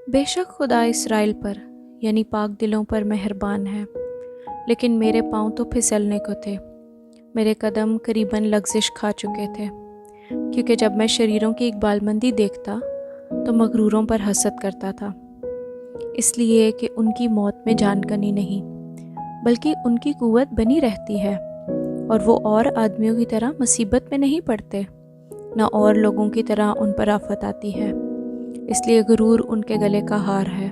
बेशक खुदा इसराइल पर यानी पाक दिलों पर मेहरबान है, लेकिन मेरे पाँव तो फिसलने को थे। मेरे कदम करीबन लग़ज़िश खा चुके थे, क्योंकि जब मैं शरीरों की इकबालमंदी देखता तो मगरूरों पर हसद करता था, इसलिए कि उनकी मौत में जानकनी नहीं, बल्कि उनकी क़ुव्वत बनी रहती है और वो और आदमियों की तरह मुसीबत में नहीं पड़ते, न और लोगों की तरह उन पर आफत आती है। इसलिए गुरूर उनके गले का हार है,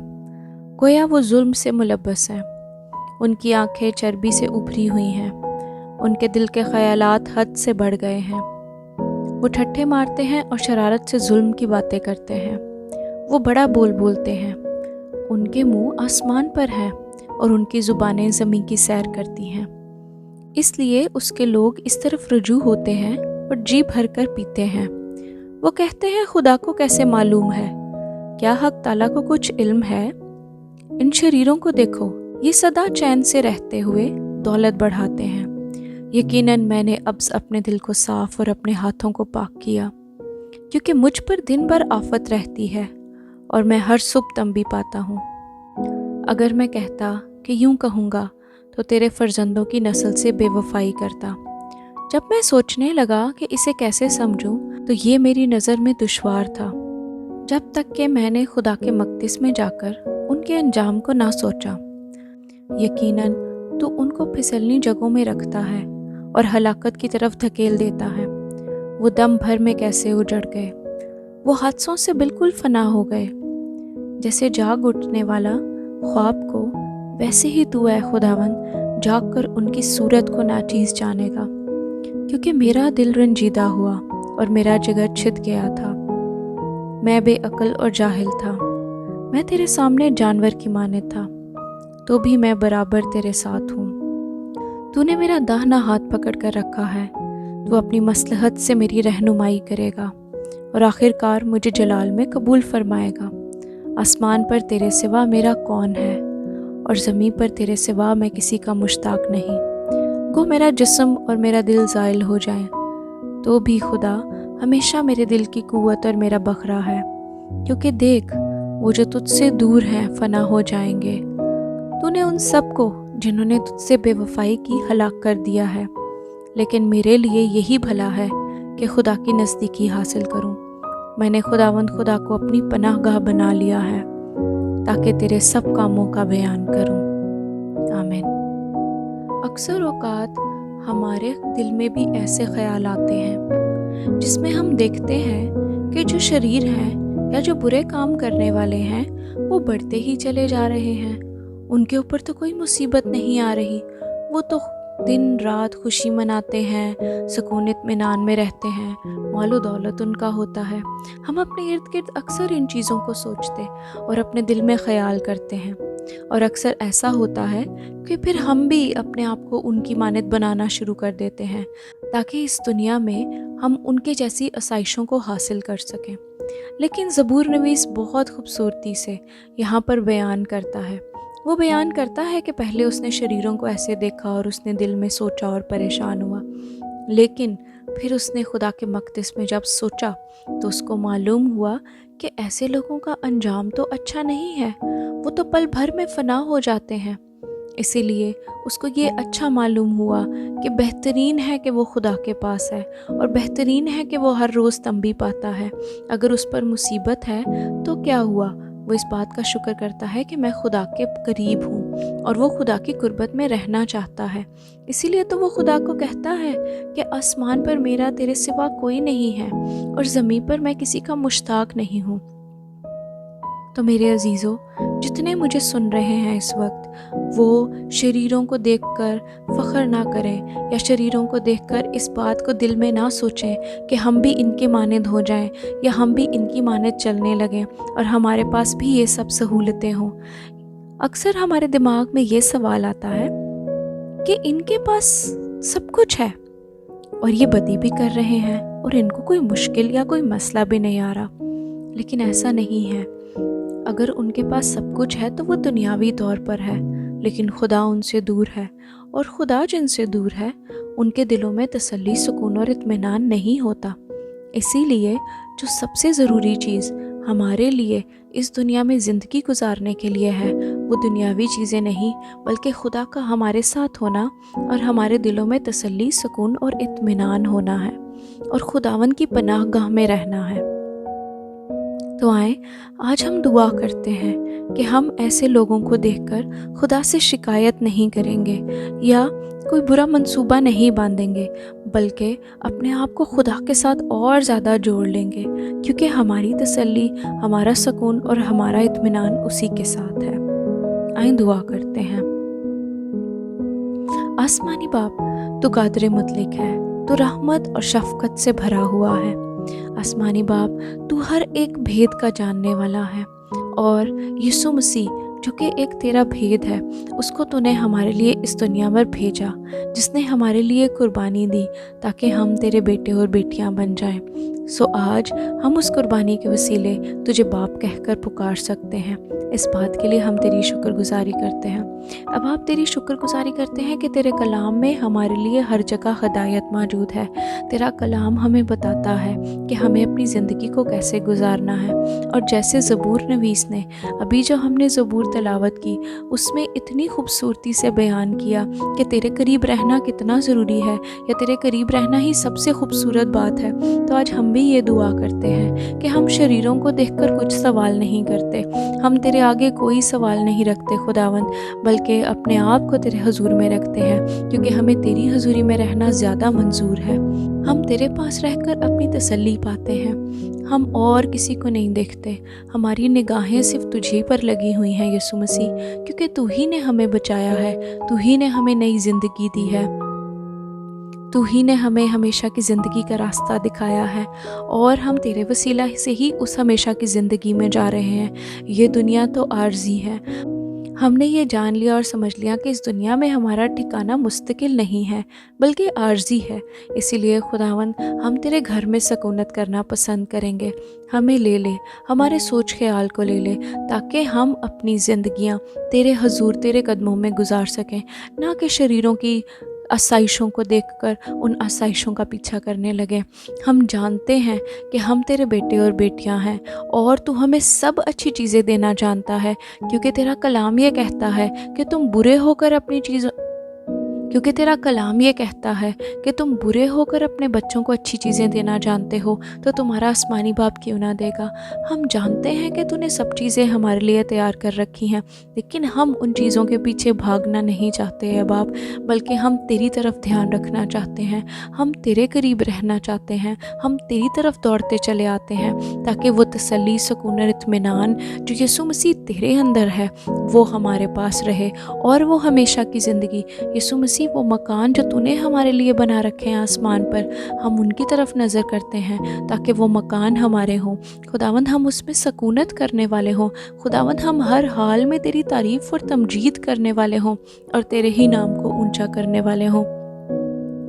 गोया वो जुल्म से मुलब्बस हैं। उनकी आंखें चर्बी से उभरी हुई हैं, उनके दिल के ख़यालात हद से बढ़ गए हैं। वो ठट्ठे मारते हैं और शरारत से जुल्म की बातें करते हैं। वो बड़ा बोलते हैं, उनके मुंह आसमान पर हैं और उनकी ज़ुबानें ज़मीन की सैर करती हैं। इसलिए उसके लोग इस तरफ रुजू होते हैं और जी भर कर पीते हैं। वो कहते हैं, खुदा को कैसे मालूम है? क्या हक ताला को कुछ इल्म है? इन शरीरों को देखो, ये सदा चैन से रहते हुए दौलत बढ़ाते हैं। यकीनन मैंने अब अपने दिल को साफ और अपने हाथों को पाक किया, क्योंकि मुझ पर दिन भर आफत रहती है और मैं हर सुबह तंबी पाता हूँ। अगर मैं कहता कि यूं कहूँगा तो तेरे फर्जंदों की नस्ल से बेवफाई करता। जब मैं सोचने लगा कि इसे कैसे समझूं, तो ये मेरी नज़र में दुश्वार था, जब तक कि मैंने खुदा के मक़दिस में जाकर उनके अंजाम को ना सोचा। यकीनन तू उनको फिसलनी जगहों में रखता है और हलाकत की तरफ धकेल देता है। वो दम भर में कैसे उजड़ गए, वो हादसों से बिल्कुल फना हो गए। जैसे जाग उठने वाला ख्वाब को, वैसे ही तू है खुदावंद, जाग कर उनकी सूरत को नाचीज़ जानेगा। क्योंकि मेरा दिल रंजीदा हुआ और मेरा जिगर छिद गया था। मैं बेअक्ल और जाहिल था, मैं तेरे सामने जानवर की मानद था, तो भी मैं बराबर तेरे साथ हूँ। तूने मेरा दाहिना हाथ पकड़ कर रखा है, तू अपनी मसलहत से मेरी रहनुमाई करेगा और आखिरकार मुझे जलाल में कबूल फरमाएगा। आसमान पर तेरे सिवा मेरा कौन है और ज़मीन पर तेरे सिवा मैं किसी का मुश्ताक नहीं। गो मेरा जिस्म और मेरा दिल ज़ाइल हो जाए, तो भी खुदा हमेशा मेरे दिल की क़ुव्वत और मेरा बखरा है। क्योंकि देख, वो जो तुझसे दूर हैं फना हो जाएंगे। तूने उन सब को जिन्होंने तुझसे बेवफाई की हलाक कर दिया है, लेकिन मेरे लिए यही भला है कि खुदा की नज़दीकी हासिल करूं। मैंने खुदावंद खुदा को अपनी पनाहगाह बना लिया है, ताकि तेरे सब कामों का बयान करूं। आमीन। अक्सर औक़ात हमारे दिल में भी ऐसे ख्याल आते हैं जिसमें हम देखते हैं कि जो शरीर हैं या जो बुरे काम करने वाले हैं वो बढ़ते ही चले जा रहे हैं। उनके ऊपर तो कोई मुसीबत नहीं आ रही, वो तो दिन रात खुशी मनाते हैं, सुकून इत्मीनान में रहते हैं, मालो दौलत उनका होता है। हम अपने इर्द गिर्द अक्सर इन चीज़ों को सोचते और अपने दिल में ख्याल करते हैं, और अक्सर ऐसा होता है कि फिर हम भी अपने आप को उनकी मानद बनाना शुरू कर देते हैं, ताकि इस दुनिया में हम उनके जैसी आसाइशों को हासिल कर सकें। लेकिन ज़बूर नवीस बहुत खूबसूरती से यहाँ पर बयान करता है। वो बयान करता है कि पहले उसने शरीरों को ऐसे देखा और उसने दिल में सोचा और परेशान हुआ, लेकिन फिर उसने खुदा के मक़दिस में जब सोचा तो उसको मालूम हुआ कि ऐसे लोगों का अंजाम तो अच्छा नहीं है, वो तो पल भर में फना हो जाते हैं। इसीलिए उसको ये अच्छा मालूम हुआ कि बेहतरीन है कि वो खुदा के पास है, और बेहतरीन है कि वो हर रोज़ तंबी पाता है। अगर उस पर मुसीबत है तो क्या हुआ, वो इस बात का शुक्र करता है कि मैं खुदा के करीब हूँ और वो खुदा की कुर्बत में रहना चाहता है। इसीलिए तो वो खुदा को कहता है कि आसमान पर मेरा तेरे सिवा कोई नहीं है और ज़मीन पर मैं किसी का मुश्ताक नहीं हूँ। तो मेरे अजीज़ों, जितने मुझे सुन रहे हैं इस वक्त, वो शरीरों को देखकर फ़ख्र ना करें, या शरीरों को देखकर इस बात को दिल में ना सोचें कि हम भी इनके मानद हो जाएं, या हम भी इनकी मानद चलने लगें और हमारे पास भी ये सब सहूलतें हों। अक्सर हमारे दिमाग में ये सवाल आता है कि इनके पास सब कुछ है और ये बदी भी कर रहे हैं और इनको कोई मुश्किल या कोई मसला भी नहीं आ रहा। लेकिन ऐसा नहीं है। अगर उनके पास सब कुछ है तो वो दुनियावी तौर पर है, लेकिन खुदा उनसे दूर है, और खुदा जिनसे दूर है उनके दिलों में तसल्ली, सुकून और इत्मीनान नहीं होता। इसीलिए जो सबसे ज़रूरी चीज़ हमारे लिए इस दुनिया में ज़िंदगी गुजारने के लिए है, वो दुनियावी चीज़ें नहीं बल्कि खुदा का हमारे साथ होना और हमारे दिलों में तसल्ली, सुकून और इत्मीनान होना है और खुदावन की पनाह गाह में रहना है। तो आए आज हम दुआ करते हैं कि हम ऐसे लोगों को देखकर खुदा से शिकायत नहीं करेंगे या कोई बुरा मंसूबा नहीं बांधेंगे, बल्कि अपने आप को खुदा के साथ और ज़्यादा जोड़ लेंगे, क्योंकि हमारी तसल्ली, हमारा सुकून और हमारा इत्मीनान उसी के साथ है। आए दुआ करते हैं। आसमानी बाप, तू कादर मुतलक है, तू रहमत और शफकत से भरा हुआ है। आसमानी बाप, तू हर एक भेद का जानने वाला है और यीशु मसीह जो कि एक तेरा भेद है, उसको तूने हमारे लिए इस दुनिया में भेजा, जिसने हमारे लिए कुर्बानी दी ताकि हम तेरे बेटे और बेटियां बन जाएं। सो आज हम उस कुर्बानी के वसीले तुझे बाप कहकर पुकार सकते हैं। इस बात के लिए हम तेरी शुक्रगुजारी करते हैं। अब आप तेरी शुक्रगुजारी करते हैं कि तेरे कलाम में हमारे लिए हर जगह हिदायत मौजूद है। तेरा कलाम हमें बताता है कि हमें अपनी ज़िंदगी को कैसे गुजारना है। और जैसे ज़बूर नवीस ने अभी जो हमने ज़बूर तिलावत की, उसमें इतनी खूबसूरती से बयान किया कि तेरे करीब रहना कितना ज़रूरी है या तेरे करीब रहना ही सबसे खूबसूरत बात है। तो आज हम भी ये दुआ करते हैं कि हम शरीरों को देखकर कुछ सवाल नहीं करते, हम तेरे आगे कोई सवाल नहीं रखते खुदावंद, बल्कि अपने आप को तेरे हुजूर में रखते हैं, क्योंकि हमें तेरी हुजूरी में रहना ज़्यादा मंजूर है। हम तेरे पास रहकर अपनी तसल्ली पाते हैं, हम और किसी को नहीं देखते, हमारी निगाहें सिर्फ तुझे पर लगी हुई हैं यीशु मसीह, क्योंकि तू ही ने हमें बचाया है, तू ही ने हमें नई ज़िंदगी दी है, तू ही ने हमें हमेशा की ज़िंदगी का रास्ता दिखाया है और हम तेरे वसीला से ही उस हमेशा की ज़िंदगी में जा रहे हैं। ये दुनिया तो आर्जी है, हमने ये जान लिया और समझ लिया कि इस दुनिया में हमारा ठिकाना मुस्तकिल नहीं है बल्कि आर्जी है। इसीलिए खुदावन, हम तेरे घर में सकूनत करना पसंद करेंगे। हमें ले ले, हमारे सोच ख्याल को ले ले, ताकि हम अपनी ज़िंदगियाँ तेरे हुजूर, तेरे कदमों में गुजार सकें, ना कि शरीरों की आसाइशों को देखकर उन आसाइशों का पीछा करने लगे। हम जानते हैं कि हम तेरे बेटे और बेटियां हैं और तू हमें सब अच्छी चीज़ें देना जानता है, क्योंकि तेरा कलाम ये कहता है कि तुम बुरे होकर अपनी चीज़ों क्योंकि तेरा कलाम ये कहता है कि तुम बुरे होकर अपने बच्चों को अच्छी चीज़ें देना जानते हो, तो तुम्हारा आसमानी बाप क्यों ना देगा। हम जानते हैं कि तूने सब चीज़ें हमारे लिए तैयार कर रखी हैं, लेकिन हम उन चीज़ों के पीछे भागना नहीं चाहते हैं बाप, बल्कि हम तेरी तरफ ध्यान रखना चाहते हैं, हम तेरे करीब रहना चाहते हैं, हम तेरी तरफ दौड़ते चले आते हैं, ताकि वो तसल्ली, सुकून और इत्मीनान जो यीशु मसीह तेरे अंदर है वो हमारे पास रहे, और वो हमेशा की ज़िंदगी यीशु मसीह, वो मकान जो तूने हमारे लिए बना रखे हैं आसमान पर, हम उनकी तरफ नज़र करते हैं ताकि वो मकान हमारे हों। खुदावंद, हम उसमें सकूनत करने वाले हों। खुदावंद, हम हर हाल में तेरी तारीफ़ और तमजीद करने वाले हों और तेरे ही नाम को ऊंचा करने वाले हों।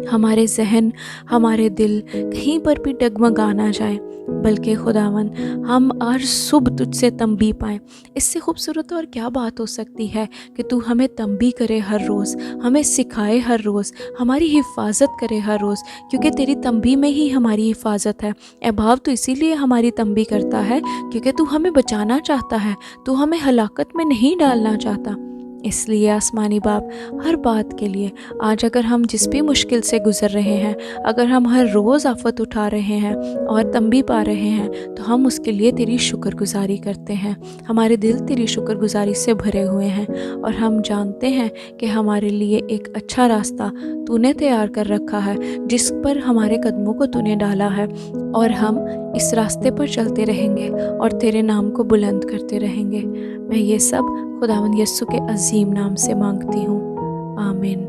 हमारे जहन, हमारे दिल कहीं पर भी डगमगा ना जाए, बल्कि खुदावन हम हर सुबह तुझसे तंबी पाएँ। इससे खूबसूरत और क्या बात हो सकती है कि तू हमें तंबी करे हर रोज़, हमें सिखाए हर रोज़, हमारी हिफाजत करे हर रोज़, क्योंकि तेरी तंबी में ही हमारी हिफाजत है। ए भाव, तू इसीलिए हमारी तंबी करता है क्योंकि तू हमें बचाना चाहता है, तू हमें हलाकत में नहीं डालना चाहता। इसलिए आसमानी बाप, हर बात के लिए आज अगर हम जिस भी मुश्किल से गुज़र रहे हैं, अगर हम हर रोज़ आफत उठा रहे हैं और तंबी पा रहे हैं, तो हम उसके लिए तेरी शुक्रगुजारी करते हैं। हमारे दिल तेरी शुक्रगुजारी से भरे हुए हैं और हम जानते हैं कि हमारे लिए एक अच्छा रास्ता तूने तैयार कर रखा है, जिस पर हमारे कदमों को तूने डाला है, और हम इस रास्ते पर चलते रहेंगे और तेरे नाम को बुलंद करते रहेंगे। मैं ये सब खुदावंद यीशु के अजीम नाम से मांगती हूँ, आमीन।